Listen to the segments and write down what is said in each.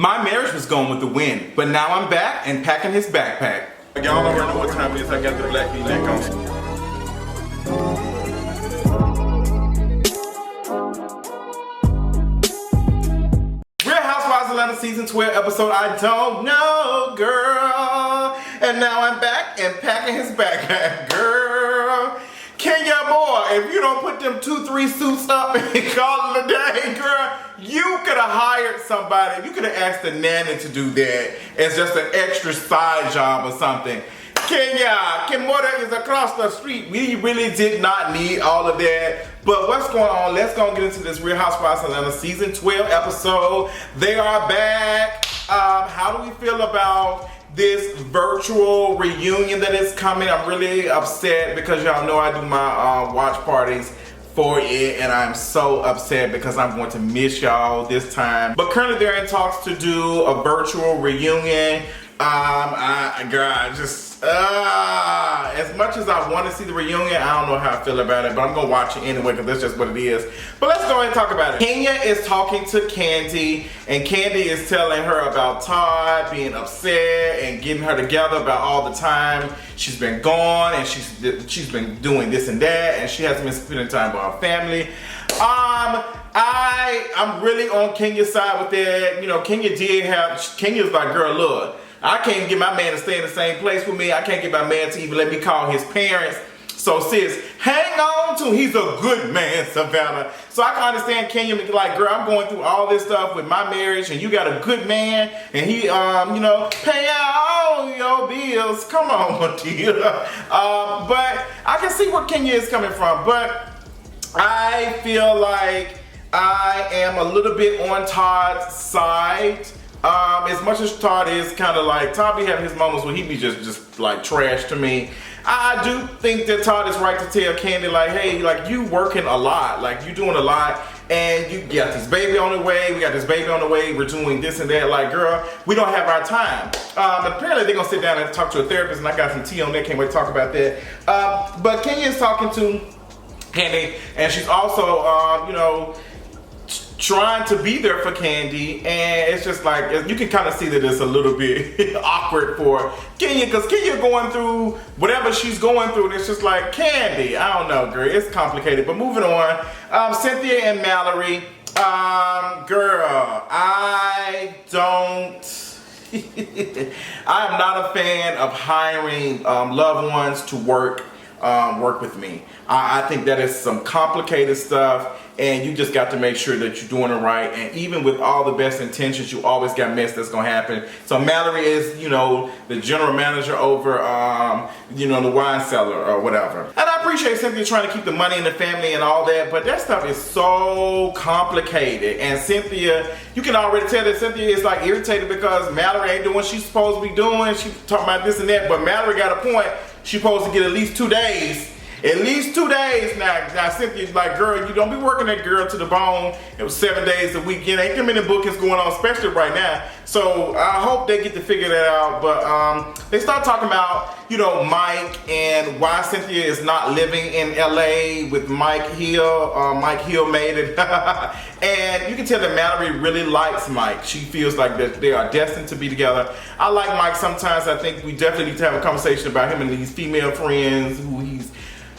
My marriage was going with the wind, but now I'm back and packing his backpack. Y'all already know what time it is. I got the black V-neck on. Real Housewives Atlanta Season 12 episode I Don't Know, girl. And now I'm back and packing his backpack, girl. Kenya boy, if you don't put them 2-3 suits up and call it a day, girl, you could have hired somebody. You could have asked the nanny to do that as just an extra side job or something. Kenya, Kimora is across the street. We really did not need all of that. But what's going on? Let's go and get into this Real Housewives Atlanta Season 12 episode. They are back. How do we feel about this virtual reunion that is coming? I'm really upset because y'all know I do my watch parties for it, and I'm so upset because I'm going to miss y'all this time. But currently they're in talks to do a virtual reunion. As much as I want to see the reunion, I don't know how I feel about it, but I'm gonna watch it anyway because that's just what it is. But let's go ahead and talk about it. Kenya is talking to Kandi, and Kandi is telling her about Todd being upset and getting her together about all the time she's been gone, and she's been doing this and that, and she hasn't been spending time with her family. I'm really on Kenya's side with that. You know, Kenya's like, girl, look, I can't get my man to stay in the same place with me. I can't get my man to even let me call his parents. So sis, hang on to him. He's a good man, Savannah. So I can understand Kenya like, girl, I'm going through all this stuff with my marriage, and you got a good man, and he, you know, pay out all your bills. Come on, dear. But I can see where Kenya is coming from. But I feel like I am a little bit on Todd's side. As much as Todd is kind of like, Todd be having his moments where he be just like trash to me. I do think that Todd is right to tell Kandi like, hey, like you working a lot, like you doing a lot, and you got this baby on the way, we got this baby on the way, we're doing this and that, like girl, we don't have our time. Apparently they're gonna sit down and talk to a therapist, and I got some tea on that, can't wait to talk about that. But Kenya is talking to Kandi, and she's also, you know, trying to be there for Kandi, and it's just like, you can kind of see that it's a little bit awkward for Kenya, because Kenya going through whatever she's going through, and it's just like, Kandi, I don't know, girl, it's complicated. But moving on, Cynthia and Mallory, girl, I am not a fan of hiring loved ones to work with me. I think that is some complicated stuff, and you just got to make sure that you're doing it right. And even with all the best intentions, you always got mess that's gonna happen. So Mallory is, you know, the general manager over, you know, the wine cellar or whatever. And I appreciate Cynthia trying to keep the money in the family and all that, but that stuff is so complicated. And Cynthia, you can already tell that Cynthia is like irritated because Mallory ain't doing what she's supposed to be doing. She's talking about this and that, but Mallory got a point. She's supposed to get at least 2 days. At least 2 days now. Now Cynthia's like, girl, you don't be working that girl to the bone. It was 7 days a week. Ain't too many bookings going on, especially right now. So I hope they get to figure that out. But they start talking about, you know, Mike and why Cynthia is not living in LA with Mike Hill. Mike Hill made it. And you can tell that Mallory really likes Mike. She feels like that they are destined to be together. I like Mike sometimes. I think we definitely need to have a conversation about him and these female friends who he's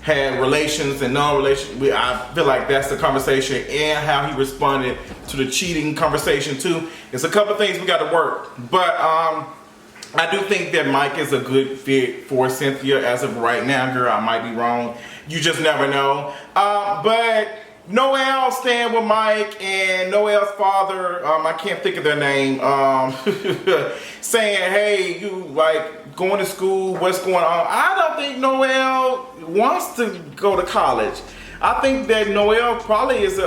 had relations and non-relations. I feel like that's the conversation, and how he responded to the cheating conversation too. It's a couple of things we got to work, but I do think that Mike is a good fit for Cynthia as of right now, girl. I might be wrong. You just never know. But Noelle staying with Mike, and Noelle's father, I can't think of their name, saying, hey, you like going to school, what's going on? I don't think Noelle wants to go to college. I think that Noelle probably is,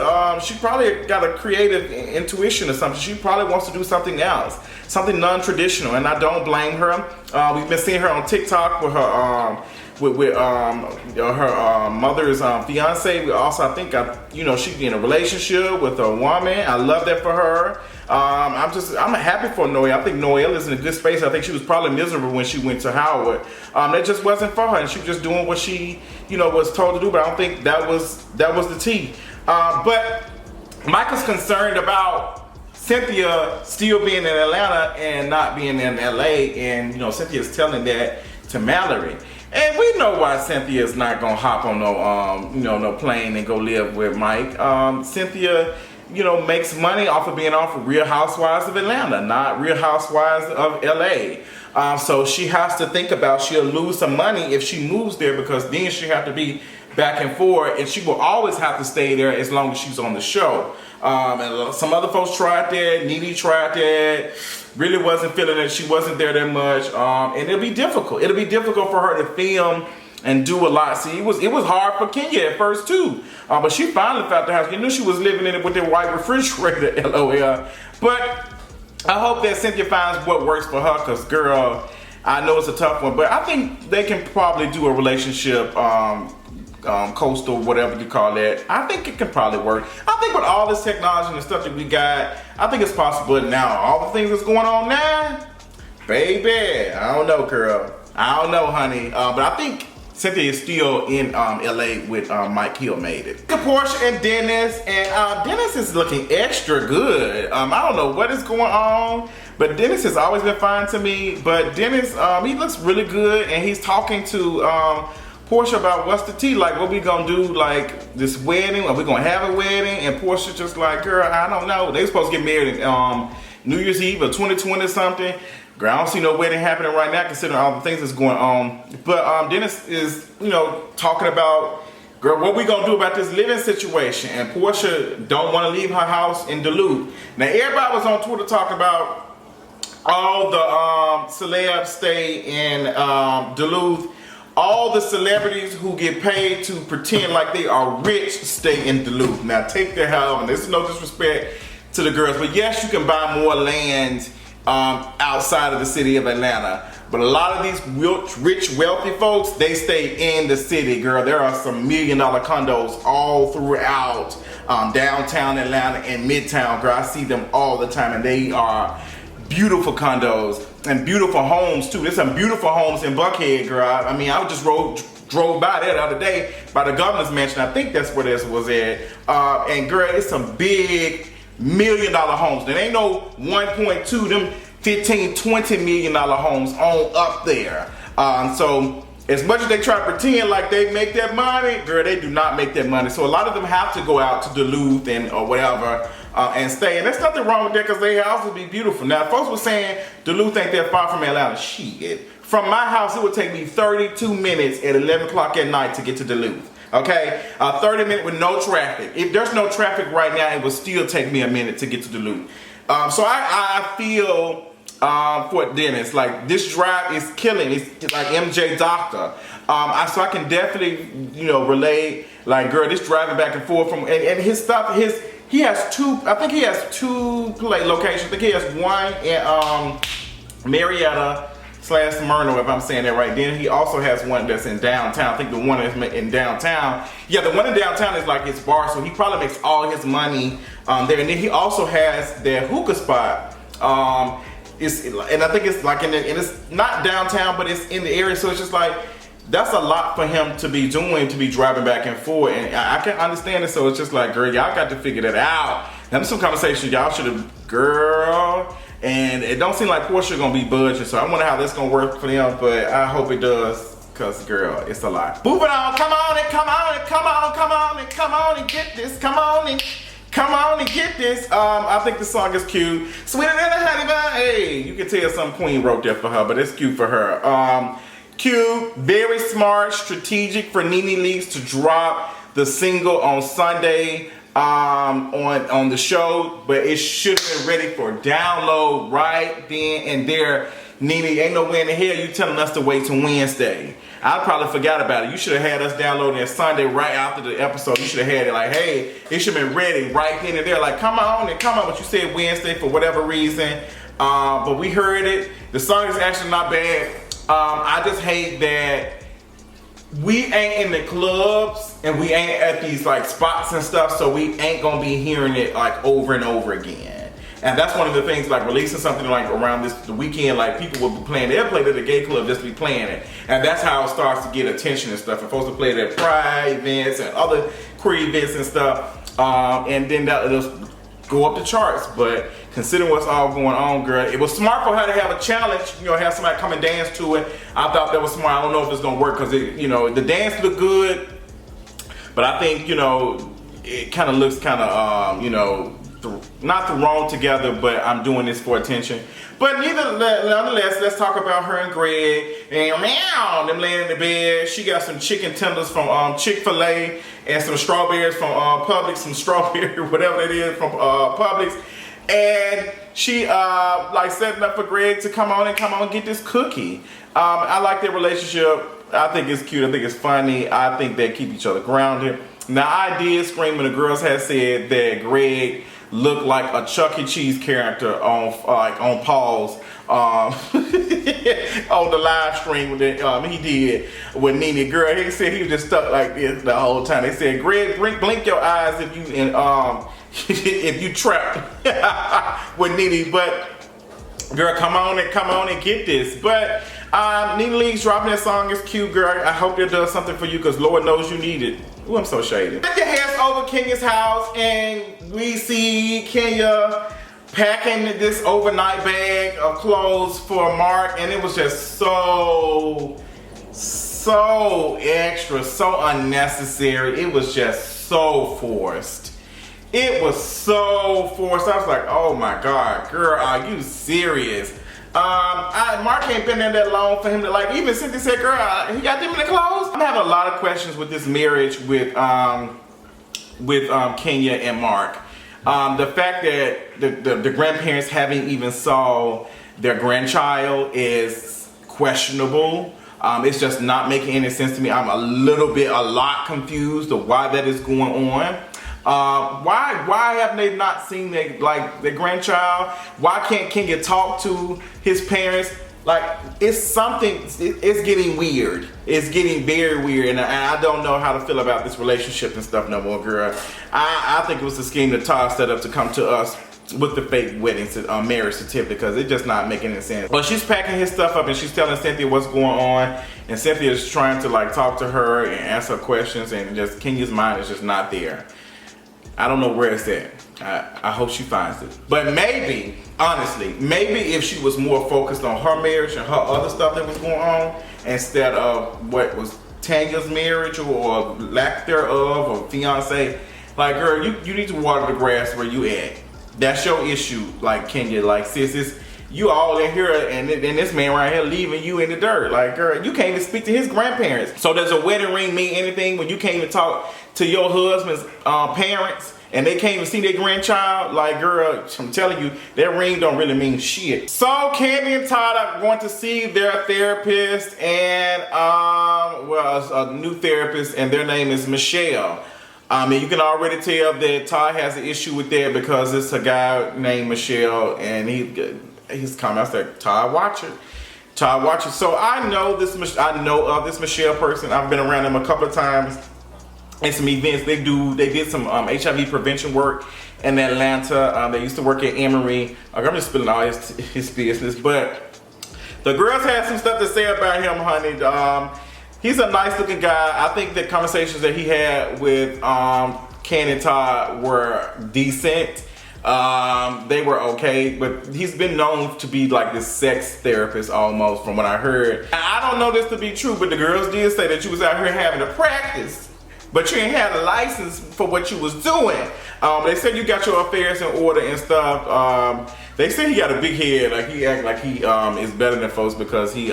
she probably got a creative intuition or something. She probably wants to do something else, something non-traditional, and I don't blame her. We've been seeing her on TikTok with her, her mother's fiance. We also, I think, you know, she's in a relationship with a woman. I love that for her. I'm happy for Noelle. I think Noelle is in a good space. I think she was probably miserable when she went to Howard. That just wasn't for her, and she was just doing what she, you know, was told to do. But I don't think that was the tea. But Michael's concerned about Cynthia still being in Atlanta and not being in LA, and you know, Cynthia's telling that to Mallory. And we know why Cynthia's not gonna hop on no plane and go live with Mike. Cynthia, you know, makes money off of being off of Real Housewives of Atlanta, not Real Housewives of LA. So she has to think about she'll lose some money if she moves there, because then she have to be back and forth, and she will always have to stay there as long as she's on the show. And some other folks tried that. NeNe tried that. Really wasn't feeling it. She wasn't there that much. And it'll be difficult. It'll be difficult for her to film and do a lot. See, it was hard for Kenya at first too. But she finally found the house. You knew she was living in it with their white refrigerator, LOL. But I hope that Cynthia finds what works for her, because girl, I know it's a tough one, but I think they can probably do a relationship, coastal, whatever you call that. I think it can probably work. I think with all this technology and the stuff that we got, I think it's possible now. All the things that's going on now, baby, I don't know, girl. I don't know, honey. But I think Cynthia is still in LA with Mike. Hill made it. Porsha and Dennis, and Dennis is looking extra good. I don't know what is going on, but Dennis has always been fine to me. But Dennis, he looks really good, and he's talking to Porsha about what's the tea, like what we gonna do, like this wedding, are we gonna have a wedding? And Porsha just like, girl, I don't know. They supposed to get married New Year's Eve of 2020 something. Girl, I don't see no wedding happening right now considering all the things that's going on. But Dennis is, you know, talking about, girl, what we gonna do about this living situation? And Porsha don't want to leave her house in Duluth. Now everybody was on Twitter talking about all the celebs stay in Duluth. All the celebrities who get paid to pretend like they are rich stay in Duluth. Now take their help, and this is no disrespect to the girls, but yes, you can buy more land outside of the city of Atlanta. But a lot of these rich, wealthy folks, they stay in the city, girl. There are some $1 million condos all throughout downtown Atlanta and Midtown, girl. I see them all the time, and they are beautiful condos and beautiful homes too. There's some beautiful homes in Buckhead, girl. I mean, I just drove by there the other day by the governor's mansion. I think that's where this was at. And girl, it's some big $1 million homes. There ain't no 1.2, them 15, 20 $1 million homes on up there. So as much as they try to pretend like they make that money, girl, they do not make that money. So a lot of them have to go out to Duluth or whatever and stay. And there's nothing wrong with that, because their house would be beautiful. Now, folks were saying Duluth ain't that far from Atlanta. Shit. From my house, it would take me 32 minutes at 11 o'clock at night to get to Duluth. Okay? 30 minutes with no traffic. If there's no traffic right now, it would still take me a minute to get to Duluth. So I feel for Dennis, like this drive is killing. It's like MJ Doctor. So I can definitely, you know, relate. Like, girl, this driving back and forth from and his stuff. He has two. I think he has two play locations. I think he has one in Marietta / Smyrna, if I'm saying that right. Then he also has one that's in downtown. I think the one that's in downtown. Yeah, the one in downtown is like his bar, so he probably makes all his money there. And then he also has their hookah spot. And I think it's like and it's not downtown, but it's in the area. So it's just like, that's a lot for him to be doing, to be driving back and forth. And I can understand it. So it's just like, girl, y'all got to figure that out. That's some conversations y'all should have, girl. And it don't seem like Porsha gonna be budging. So I wonder how that's gonna work for them, but I hope it does. Cause girl, it's a lot. Moving on, come on and come on and come on, come on and come on and get this. Come on and get this. I think the song is cute. Sweeter than a honey bun. Hey, you can tell some queen wrote that for her, but it's cute for her. Cute, very smart, strategic for NeNe Leakes to drop the single on Sunday on the show, but it should have been ready for download right then and there. NeNe, ain't no way in the hell you telling us to wait till Wednesday. I probably forgot about it. You should have had us downloading it Sunday right after the episode. You should have had it like, hey, it should have been ready right then and there. Like, come on and come on. But you said Wednesday for whatever reason. But we heard it. The song is actually not bad. I just hate that we ain't in the clubs and we ain't at these like spots and stuff, so we ain't gonna be hearing it like over and over again. And that's one of the things, like releasing something like around the weekend, like people will be playing, they'll play it at the gay club, just be playing it. And that's how it starts to get attention and stuff. It's supposed to play it at pride events and other queer events and stuff. And then that'll go up the charts. But considering what's all going on, girl, it was smart for her to have a challenge, you know, have somebody come and dance to it. I thought that was smart. I don't know if it's gonna work because you know, the dance looked good, but I think, you know, it kind of looks kind of, you know, not thrown together, but I'm doing this for attention. But nonetheless, let's talk about her and Greg. And meow, them laying in the bed. She got some chicken tenders from Chick-fil-A and some strawberries from Publix, some strawberry, whatever it is from Publix. And she like setting up for Greg to come on and get this cookie. I like their relationship. I think it's cute. I think it's funny. I think they keep each other grounded. Now, I did scream when the girls had said that Greg looked like a Chuck E. Cheese character on Paul's on the live stream that he did with NeNe. Girl, he said he was just stuck like this the whole time. They said, Greg, blink your eyes if you if you trapped with NeNe. But girl, come on and get this. But NeNe Leakes dropping that song is cute, girl. I hope it does something for you because Lord knows you need it. Ooh, I'm so shady. Kenya heads over Kenya's house and we see Kenya packing this overnight bag of clothes for Marc, and it was just so extra, so unnecessary. It was just so forced. It was so forced. I was like, oh my God, girl, are you serious? Marc ain't been there that long for him to like, even Cynthia said, girl, he got them in the clothes. I'm having a lot of questions with this marriage with Kenya and Marc. The fact that the grandparents haven't even saw their grandchild is questionable. It's just not making any sense to me. I'm a lot confused of why that is going on. Why have they not seen their grandchild? Why can't Kenya talk to his parents? Like, it's getting weird. It's getting very weird, and I don't know how to feel about this relationship and stuff no more, girl. I think it was a scheme that Todd set up to come to us with the fake wedding marriage certificate because it's just not making any sense. But she's packing his stuff up and she's telling Cynthia what's going on, and Cynthia is trying to like talk to her and answer questions, and just Kenya's mind is just not there. I don't know where it's at. I hope she finds it. But maybe, honestly, maybe if she was more focused on her marriage and her other stuff that was going on instead of what was Tanya's marriage or lack thereof or fiance, like, girl, you need to water the grass where you at. That's your issue, like Kenya, like sis, you all in here and this man right here leaving you in the dirt. Like, girl, you can't even speak to his grandparents. So does a wedding ring mean anything when you can't even talk to your husband's parents and they can't even see their grandchild? Like, girl, I'm telling you, that ring don't really mean shit. So Kandi and Todd are going to see their therapist and a new therapist, and their name is Michelle. And you can already tell that Todd has an issue with that because it's a guy named Michelle, and he's coming. I said, Todd, watch it. Todd, watch it. So I know of this Michelle person. I've been around them a couple of times in some events. They did some HIV prevention work in Atlanta. They used to work at Emory. I'm just spilling all his business, but the girls had some stuff to say about him, honey. He's a nice looking guy. I think the conversations that he had with Kandi and Todd were decent. They were okay, but he's been known to be like this sex therapist almost, from what I heard. I don't know this to be true, but the girls did say that you was out here having a practice, but you ain't had a license for what you was doing. They said you got your affairs in order and stuff. They said he got a big head, like he act like he is better than folks because he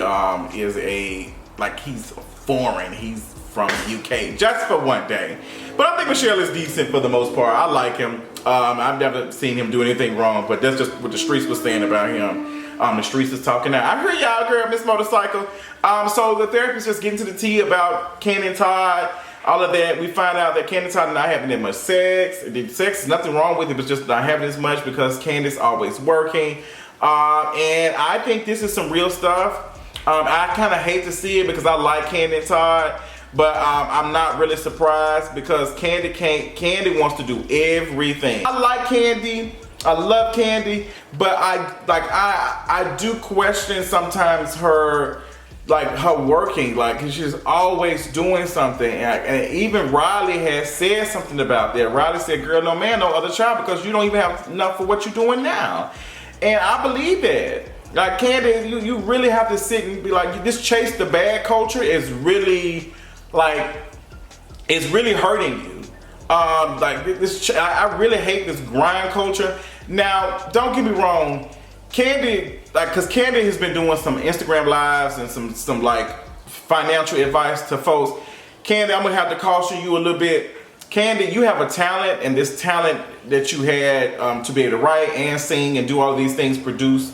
he's foreign. He's from UK just for one day. But I think Michelle is decent for the most part. I like him. I've never seen him do anything wrong, but that's just what the streets was saying about him. The streets is talking now. I heard y'all, girl, Miss Motorcycle. So the therapist just getting to the tea about Kandi and Todd, all of that. We find out that Kandi and Todd are not having that much sex. The sex is nothing wrong with it, but just not having as much because Candi's always working. And I think this is some real stuff. I kind of hate to see it because I like Kandi and Todd, but I'm not really surprised because Kandi wants to do everything. I like Kandi, I love Kandi, but I do question sometimes her like her working, like she's always doing something, and even Riley has said something about that. Riley said, "Girl, no man, no other child, because you don't even have enough for what you're doing now." And I believe that. Like Kandi, you really have to sit and be like, this chase the bag culture is really like, it's really hurting you. Like this, I really hate this grind culture. Now, don't get me wrong, Kandi, like, cause Kandi has been doing some Instagram lives and some like financial advice to folks. Kandi, I'm gonna have to caution you a little bit. Kandi, you have a talent, and this talent that you had to be able to write and sing and do all these things, produce,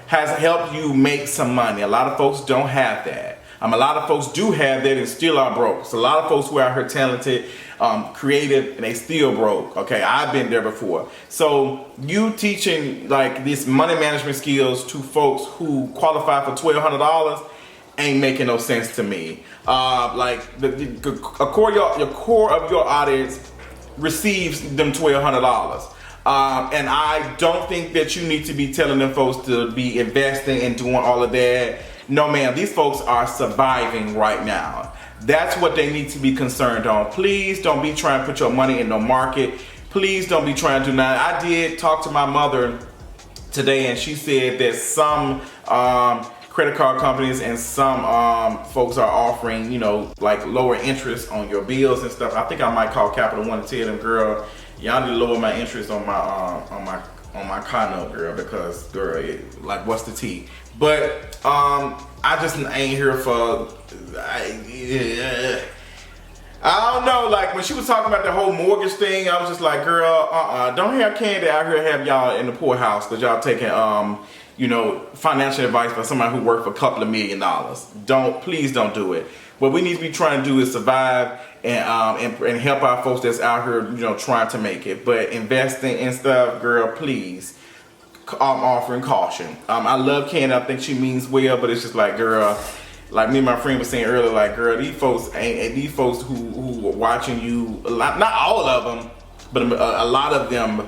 has helped you make some money. A lot of folks don't have that. A lot of folks do have that and still are broke. So a lot of folks who are out here talented, creative, and they still broke. Okay, I've been there before. So you teaching like these money management skills to folks who qualify for $1,200 ain't making no sense to me. Like your core of your audience receives them $1,200. And I don't think that you need to be telling them folks to be investing and doing all of that. No, man, these folks are surviving right now. That's what they need to be concerned on. Please don't be trying to put your money in no market. Please don't be trying to do that. I did talk to my mother today, and she said that some credit card companies and some folks are offering, you know, like lower interest on your bills and stuff. I think I might call Capital One and tell them, girl, y'all need to lower my interest on my car note, girl, because girl, like, what's the tea? But I just ain't here for. I don't know. Like when she was talking about the whole mortgage thing, I was just like, girl, don't have Kandi out here have y'all in the poorhouse because y'all taking you know, financial advice for somebody who worked for a couple of $1 million. Please don't do it. What we need to be trying to do is survive and help our folks that's out here, you know, trying to make it. But investing and stuff, girl, please. I'm offering caution. I love Kandi. I think she means well, but it's just like, girl, like me and my friend was saying earlier, like, girl, these folks who are watching you, not all of them, but a lot of them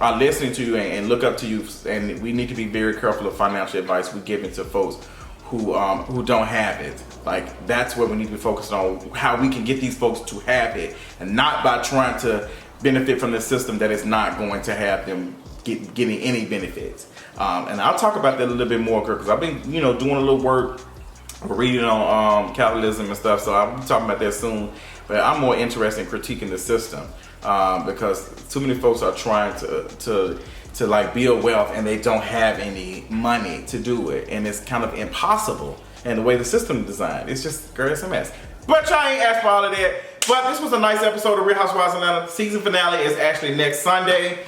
are listening to you and look up to you. And we need to be very careful of financial advice we're giving to folks who don't have it. Like, that's what we need to be focused on, how we can get these folks to have it, and not by trying to benefit from the system that is not going to have them getting any benefits. And I'll talk about that a little bit more, because I've been, you know, doing a little work, reading on capitalism and stuff, so I'll be talking about that soon. But I'm more interested in critiquing the system, because too many folks are trying to like build wealth and they don't have any money to do it, and it's kind of impossible. And the way the system is designed, it's just, girl, it's a mess. But y'all ain't asked for all of that. But this was a nice episode of Real Housewives of Atlanta. Season finale is actually next Sunday.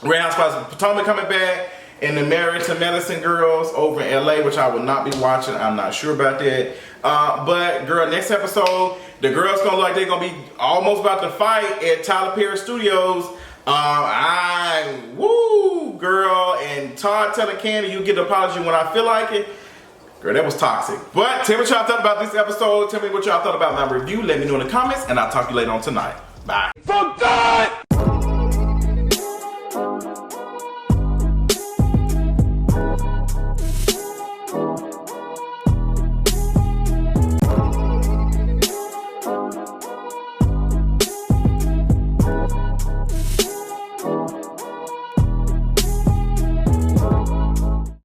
Real Housewives of Potomac coming back, and the Married to Medicine girls over in LA, which I will not be watching. I'm not sure about that. But girl, next episode, the girls gonna look like they're gonna be almost about to fight at Tyler Perry Studios. Woo, girl, and Todd telling Kandi, you get the apology when I feel like it. Girl, that was toxic. But tell me what y'all thought about this episode. Tell me what y'all thought about my review. Let me know in the comments, and I'll talk to you later on tonight. Bye. For God!